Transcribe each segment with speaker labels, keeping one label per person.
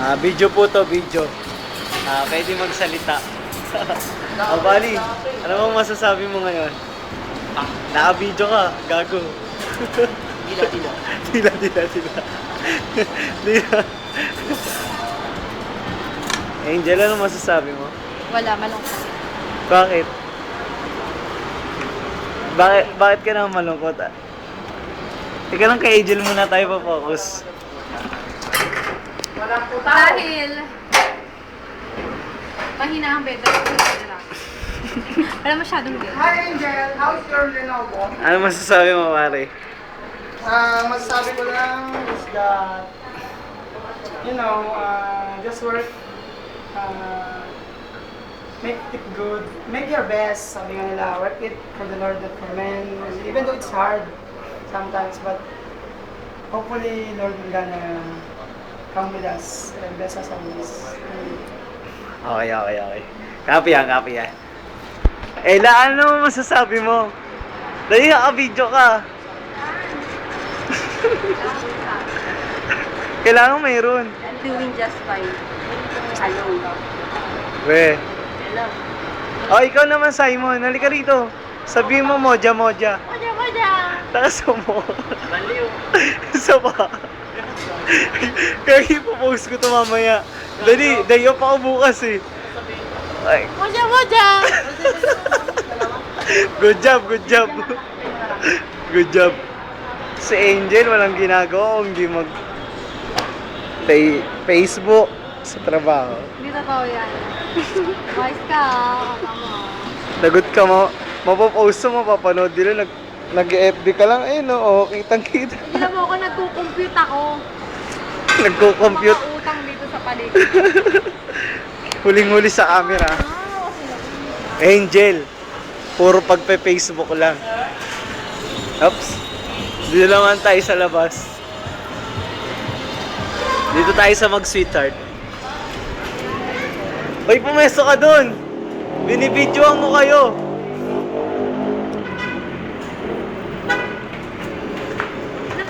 Speaker 1: Video po to, video. Pwede magsalita. Bali, ano bang masasabi mo ngayon? Naka-video ka, gago.
Speaker 2: Dila.
Speaker 1: Dila. Angel, ano masasabi mo?
Speaker 3: Wala, malungkot.
Speaker 1: Bakit? Bakit ka naman malungkot? Teka lang kay Angel muna tayo pa-focus.
Speaker 3: Dahil mahina ang bed. Wala masyadong bed.
Speaker 2: Hi Angel, how's your Lenovo?
Speaker 1: Ano masasabi mo, pare?
Speaker 2: Masasabi ko lang is that, you know, just work, make it good, make your best, sabi nga nila, work it for the Lord not for men, even though it's hard sometimes, but hopefully Lord will gonna come with us and bless us on this.
Speaker 1: Okay. Copy yan. Ella, ano masasabi mo? Dahil naka-video ka. Kailangan mayroon.
Speaker 3: I'm doing just fine. Alone.
Speaker 1: We.
Speaker 3: Hello.
Speaker 1: Oh, ikaw naman, Simon. Halika rito. Sabihin mo, moja.
Speaker 3: Moja!
Speaker 1: Takas mo.
Speaker 2: Baliw.
Speaker 1: Isa pa. Kaya ipopost ko ito mamaya. Dali, dayo pa ako bukas eh. Ay,
Speaker 3: Moja!
Speaker 1: good job. Si Angel, walang ginagawa kung hindi mag Facebook sa trabaho.
Speaker 3: Hindi totoo yan. Wise ka.
Speaker 1: Lagot ka mo. Mapopost mo, mapapanood nila. Nag-FB ka lang, no? Kitang-kita.
Speaker 3: Hindi mo ako, nagko-compute ako.
Speaker 1: Nagko-compute.
Speaker 3: Mga utang dito sa paligid.
Speaker 1: Huling-huli sa camera. Angel, puro pagpe-Facebook lang. Oops. Dito naman tayo sa labas. Dito tayo sa mag-sweetheart. Hoy, pumesto ka dun! Binibidyoan mo kayo!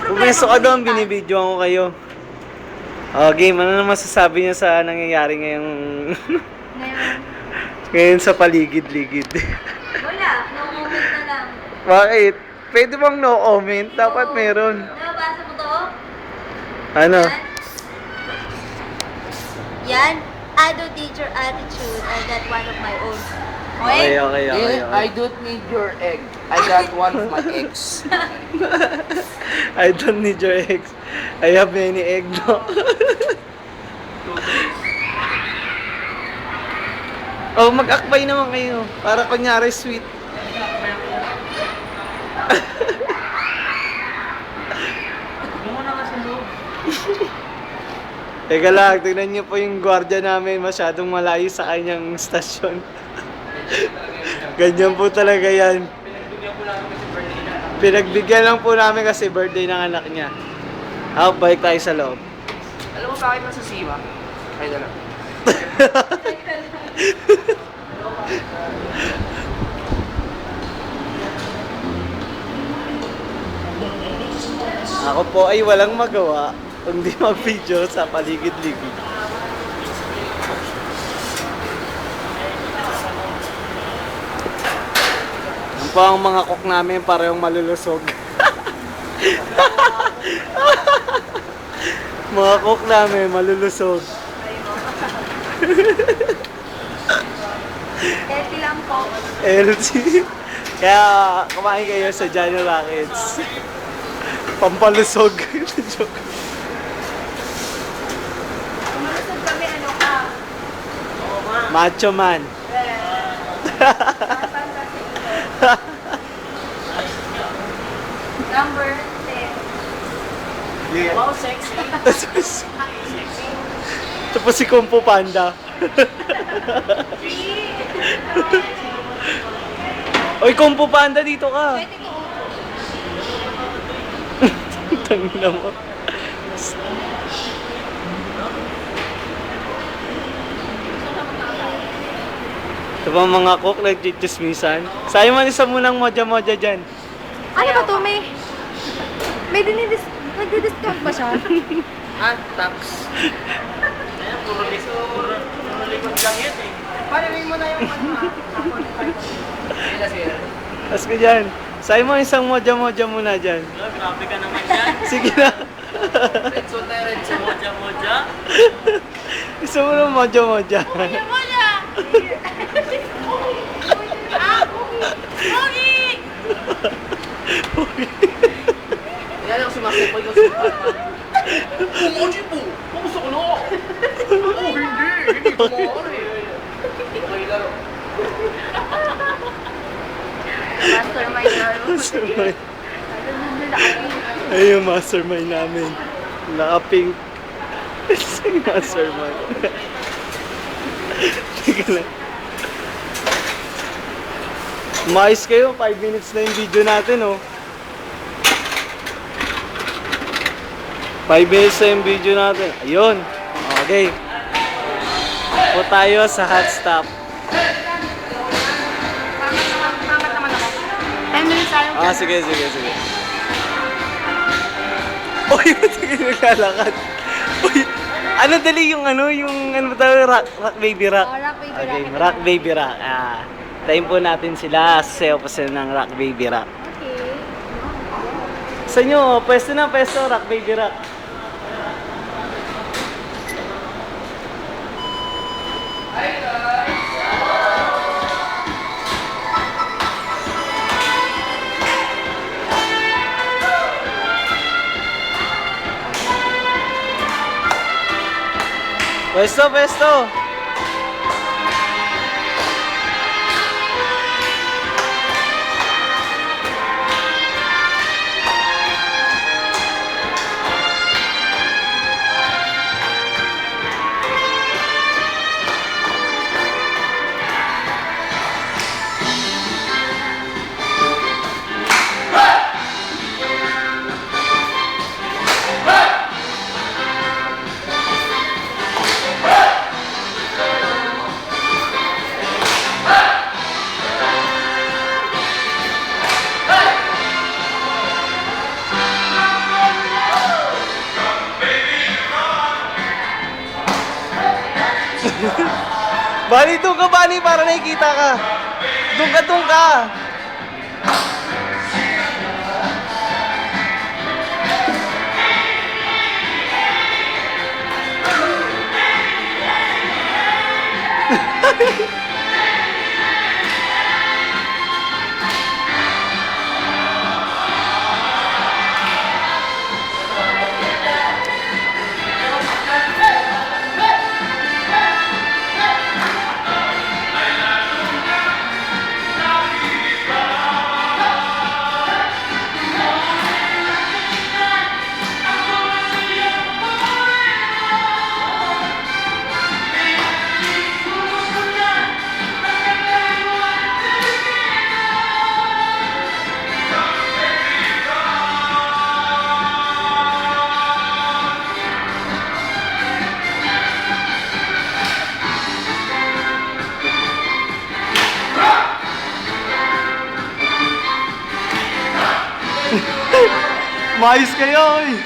Speaker 1: Pumesto ka dun, binibidyoan ko kayo. Game, ano naman masasabi niya sa nangyayari ngayong... ngayon sa paligid-ligid?
Speaker 3: Wala, no comment na lang.
Speaker 1: Bakit? Pwede bang no comment? Dapat meron.
Speaker 3: Nabasa mo to?
Speaker 1: Ano?
Speaker 3: Yan. I don't need your attitude. I got one of my own.
Speaker 1: Okay.
Speaker 2: I don't need your egg. I got one of my eggs.
Speaker 1: I don't need your eggs. I have many egg, no? Oh, mag-akbay naman kayo. Para kunyari sweet. Teka lang, tignan niyo po yung gwardiya namin masyadong malayo sa kanyang stasyon. Ganyan po talaga yan. Pinagbigyan lang po namin kasi birthday ng anak niya. Balik tayo sa loob.
Speaker 2: Alam mo bakit masasiwa? Ay, na lang.
Speaker 1: Ako po ay walang magawa kundi mag-video sa paligid-ligid. Yan po ang mga cook namin parehong malulusog. Mga cook namin malulusog.
Speaker 3: Healthy lang po.
Speaker 1: LC. Kaya kumain kayo sa Johnny Rockets. Pampalusog. Joke.
Speaker 3: Kumusog kami, ano ka?
Speaker 1: Macho man.
Speaker 3: Number 10.
Speaker 1: Yeah.
Speaker 2: Wow, sexy.
Speaker 1: Ito po si Kung Fu Panda. Oy, Kung Fu Panda, dito ka.
Speaker 3: Pwede ko.
Speaker 1: Tangina mo. Ito ba mga cook nagchichismisan? Sayo man isa munang moja-moja dyan.
Speaker 3: Ano ba to? May nagdi-discount ba siya?
Speaker 2: Tax.
Speaker 1: lang yan eh.
Speaker 2: Paliming mo na yung ano ha.
Speaker 1: Tapos ko dyan. Sa'yo mo isang moja-moja muna dyan.
Speaker 4: Grabe ka naman yan.
Speaker 1: Sige na.
Speaker 4: Red zone tayo, red zone. Moja-moja.
Speaker 1: Gusto mo ng moja-moja.
Speaker 3: Moja!
Speaker 4: Yan ako sumasipay ko sa pagpapan. Moji po! Kamusta ko na? Oo, hindi. Hindi ko maaari. Okay laro.
Speaker 3: Mastermind laro.
Speaker 1: Mastermind. Ayun yung mastermind namin. Naka-pink. Yung mastermind. Teka lang. Mais kayo, 5 minutes na yung video natin, oh. 5 minutes na yung video natin. Ayun. Okay. Po tayo sa hot stop.
Speaker 2: Mamat naman ako. 10 minutes tayo.
Speaker 1: Sige. Uy, sige, naglalakad. Uy, ano dali yung ano tawag, rock baby rock.
Speaker 3: Oh, rock baby
Speaker 1: Okay,
Speaker 3: rock.
Speaker 1: rock baby rock. Tayo po natin sila. Sayo po sila ng rock baby rock.
Speaker 3: Okay.
Speaker 1: Sa inyo, pwesto na pwesto, rock baby rock. Pwesto. Bali, doon ka, Bali, para nakikita ka. Doon ka. Maayos kayo, oy.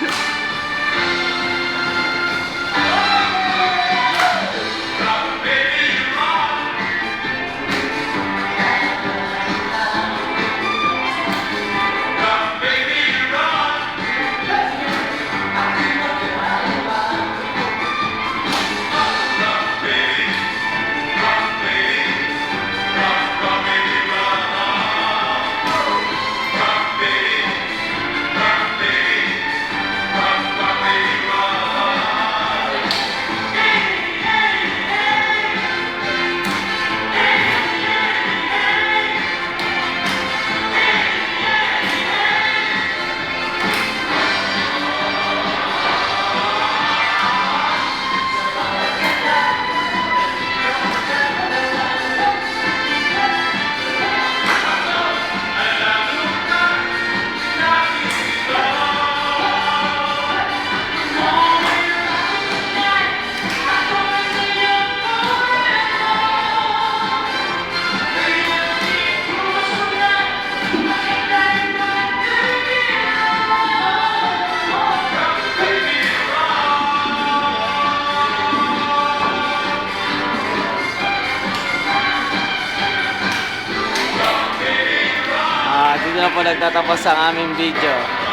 Speaker 1: dito na po nagtatapos ang aming video.